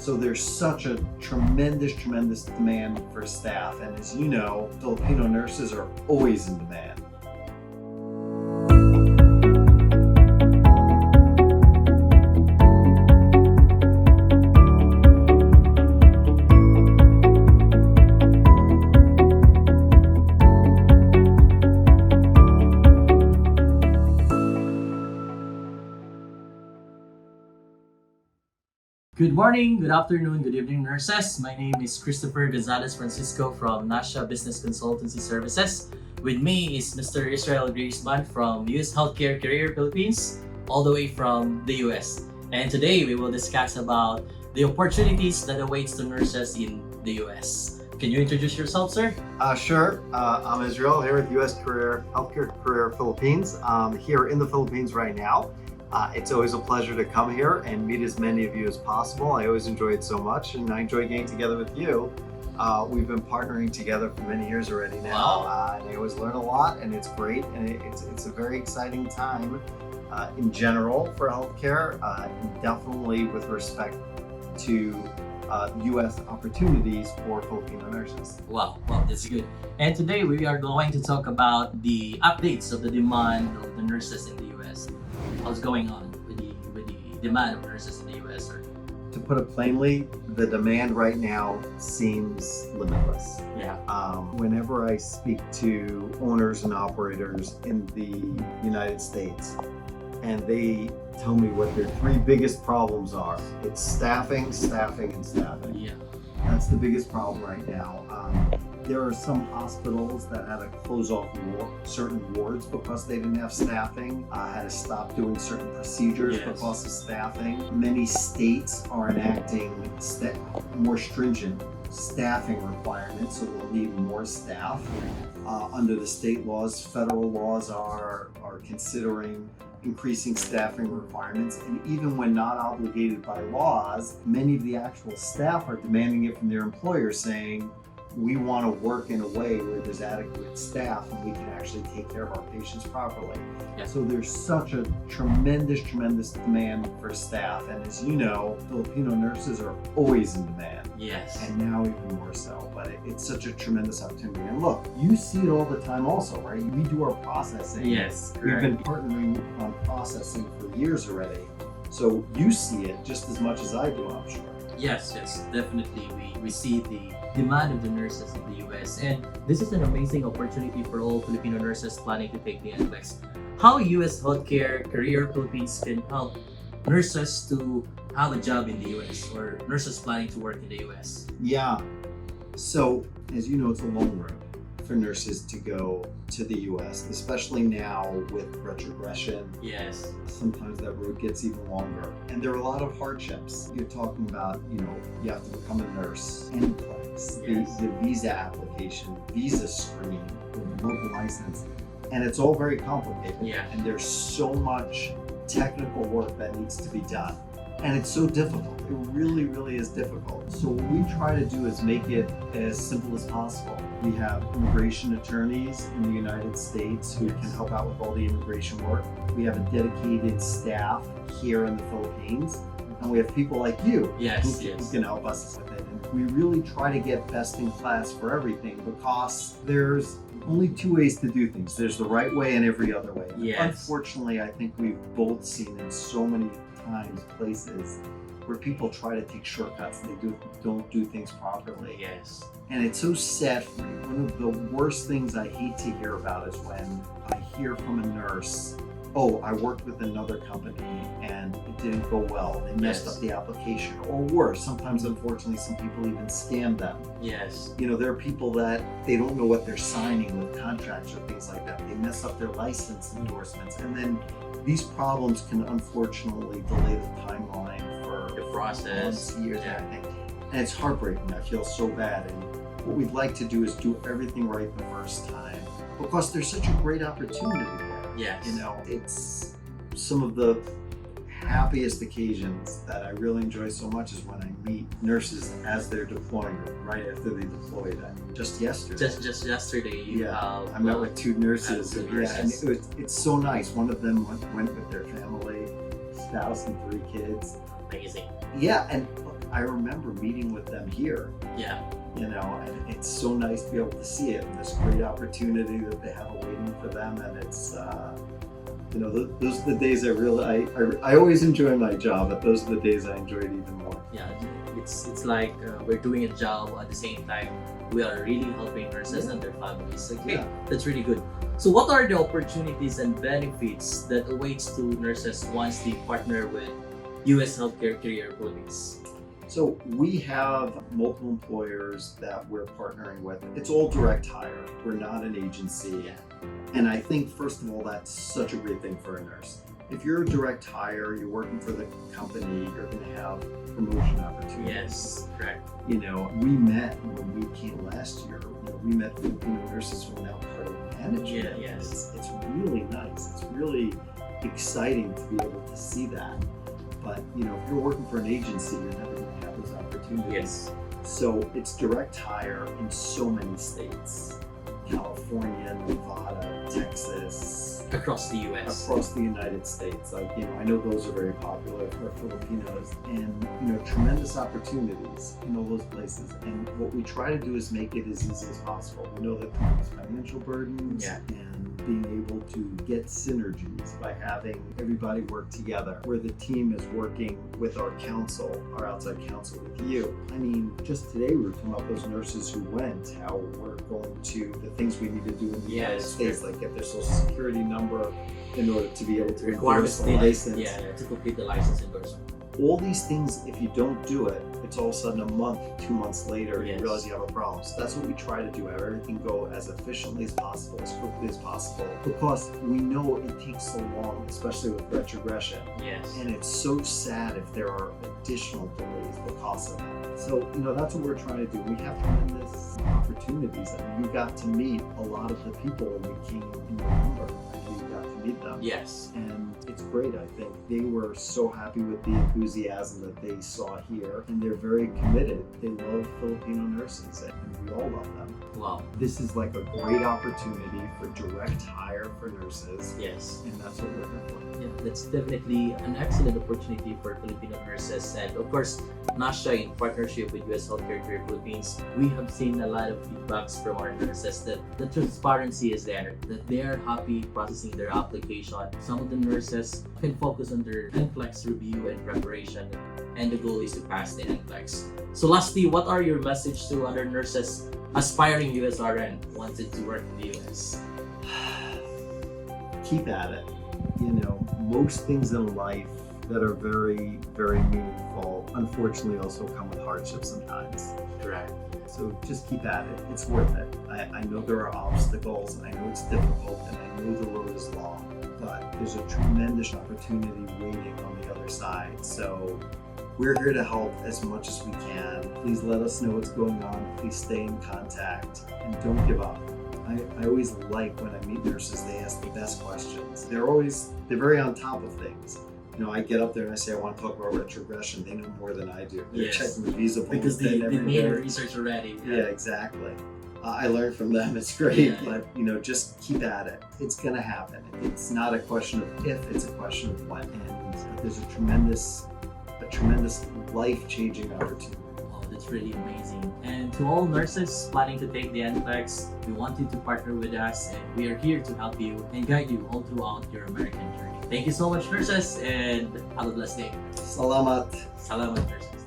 So there's such a tremendous demand for staff. And as you know, Filipino nurses are always in demand. Good morning, good afternoon, good evening, nurses. My name is Christopher Gonzalez Francisco from Nasya Business Consultancy Services. With me is Mr. Israel Griezmann from U.S. Healthcare Career Philippines, all the way from the U.S. And today we will discuss about the opportunities that awaits the nurses in the U.S. Can you introduce yourself, sir? Sure. I'm Israel here at U.S. Healthcare Career Philippines. I'm here in the Philippines right now. It's always a pleasure to come here and meet as many of you as possible. I always enjoy it so much, and I enjoy getting together with you. We've been partnering together for many years already now. Wow. And I always learn a lot, and it's great, and it's a very exciting time in general for healthcare, and definitely with respect to U.S. opportunities for Filipino nurses. Wow, that's good. And today we are going to talk about the updates of the demand of the nurses in the U.S. What's going on with the demand of nurses in the U.S., sir? To put it plainly, the demand right now seems limitless. Yeah. Whenever I speak to owners and operators in the United States, and they tell me what their three biggest problems are, it's staffing, and staffing. Yeah. That's the biggest problem right now. There are some hospitals that had to close off certain wards because they didn't have staffing, had to stop doing certain procedures because of staffing. Many states are enacting more stringent staffing requirements, so they'll need more staff. Under the state laws, federal laws are considering increasing staffing requirements, and even when not obligated by laws, many of the actual staff are demanding it from their employers, saying, we want to work in a way where there's adequate staff and we can actually take care of our patients properly. Yeah. So there's such a tremendous demand for staff, and as you know, Filipino nurses are always in demand. Yes. And now even more so, but it's such a tremendous opportunity. And look, you see it all the time also, right? We do our processing. Yes, We've been partnering on processing for years already. So you see it just as much as I do, I'm sure. Yes, definitely. We see the demand of the nurses in the US, and this is an amazing opportunity for all Filipino nurses planning to take the NCLEX. How U.S. Healthcare Career Philippines can help nurses to have a job in the US, or nurses planning to work in the US? Yeah. So, as you know, it's a long road for nurses to go to the US, especially now with retrogression. Yes. Sometimes that road gets even longer. And there are a lot of hardships. You're talking about, you have to become a nurse, NCLEX, the visa application, visa screen, the local license. And it's all very complicated. Yeah. And there's so much technical work that needs to be done. And it's so difficult. It really is difficult. So what we try to do is make it as simple as possible. We have immigration attorneys in the United States who can help out with all the immigration work. We have a dedicated staff here in the Philippines. And we have people like you who can help us with it. And we really try to get best in class for everything, because there's only two ways to do things. There's the right way and every other way. Yes. Unfortunately, I think we've both seen in so many places where people try to take shortcuts and they don't do things properly. Yes. And it's so sad for me. One of the worst things I hate to hear about is when I hear from a nurse, oh, I worked with another company and it didn't go well. They messed up the application. Or worse, sometimes unfortunately some people even scam them. Yes. There are people that they don't know what they're signing with contracts or things like that. They mess up their license endorsements, and then these problems can unfortunately delay the timeline for The process. months, years, and it's heartbreaking. I feel so bad. And what we'd like to do is do everything right the first time, because there's such a great opportunity there. Yes. It's some of the happiest occasions that I really enjoy so much is when I meet nurses as they're deploying, right after they deploy that. Just yesterday. Just yesterday. I met with two nurses. And it's so nice. One of them went with their family, spouse and 3 kids. Amazing. Yeah, and I remember meeting with them here, Yeah. and it's so nice to be able to see it, and this great opportunity that they have waiting for them, and it's, those are the days I always enjoy my job, but those are the days I enjoy it even more. Yeah, it's like we're doing a job at the same time. We are really helping nurses and their families. Okay, that's really good. So what are the opportunities and benefits that awaits to nurses once they partner with U.S. Healthcare Career Philippines? So we have multiple employers that we're partnering with. It's all direct hire. We're not an agency. Yeah. And I think, first of all, that's such a great thing for a nurse. If you're a direct hire, you're working for the company, you're going to have promotion opportunities. Yes, correct. We met when we came last year. We met Filipino nurses who are now part of management. Yeah, yes. It's really nice. It's really exciting to be able to see that. But if you're working for an agency, you're never going to have those opportunities. Yes. So it's direct hire in so many states: California, Nevada, Texas, Across the U.S. across the United States. I know those are very popular for Filipinos, and tremendous opportunities in all those places. And what we try to do is make it as easy as possible. We know that there's financial burdens, and being able to get synergies by having everybody work together, where the team is working with our outside counsel, with you. Just today we were talking about those nurses who went, how we're going to, the things we need to do in the United States, like get their social security number in order to be able to Requirements the license. to complete the license endorsement. All these things, if you don't do it, it's all of a sudden a month, 2 months later, you Yes. realize you have a problem. So that's what we try to do, have everything go as efficiently as possible, as quickly as possible, because we know it takes so long, especially with retrogression. Yes. And it's so sad if there are additional delays because of that. So, that's what we're trying to do. We have tremendous opportunities. We got to meet a lot of the people when we came in November. We got to meet them. Yes. And it's great, I think. They were so happy with the enthusiasm that they saw here, and they're very committed. They love Filipino nurses, and we all love them. Wow. This is like a great opportunity for direct hire for nurses, Yes. and that's what we're here for. Yeah, that's definitely an excellent opportunity for Filipino nurses, and of course, Nasya, in partnership with U.S. Healthcare Career Philippines, we have seen a lot of feedbacks from our nurses that the transparency is there, that they are happy processing their application. Some of the nurses can focus on their NCLEX review and preparation, and the goal is to pass the NCLEX. So lastly, what are your message to other nurses aspiring USRN wanted to work in the U.S.? Keep at it. Most things in life that are very, very meaningful, unfortunately, also come with hardship sometimes. Correct. So just keep at it. It's worth it. I know there are obstacles, and I know it's difficult, and I know the road is long, but there's a tremendous opportunity waiting on the other side. So we're here to help as much as we can. Please let us know what's going on. Please stay in contact, and don't give up. I always like when I meet nurses, they ask the best questions. They're very on top of things. I get up there and I say, I want to talk about retrogression. They know more than I do. They're checking the visa because they made their research already. Yeah, exactly. I learned from them. It's great, Yeah. but just keep at it. It's going to happen. It's not a question of if, it's a question of when. And there's a tremendous life-changing opportunity. Oh, that's really amazing. And to all nurses planning to take the NCLEX, we want you to partner with us, and we are here to help you and guide you all throughout your American journey. Thank you so much, nurses, and have a blessed day. Salamat. Salamat, nurses.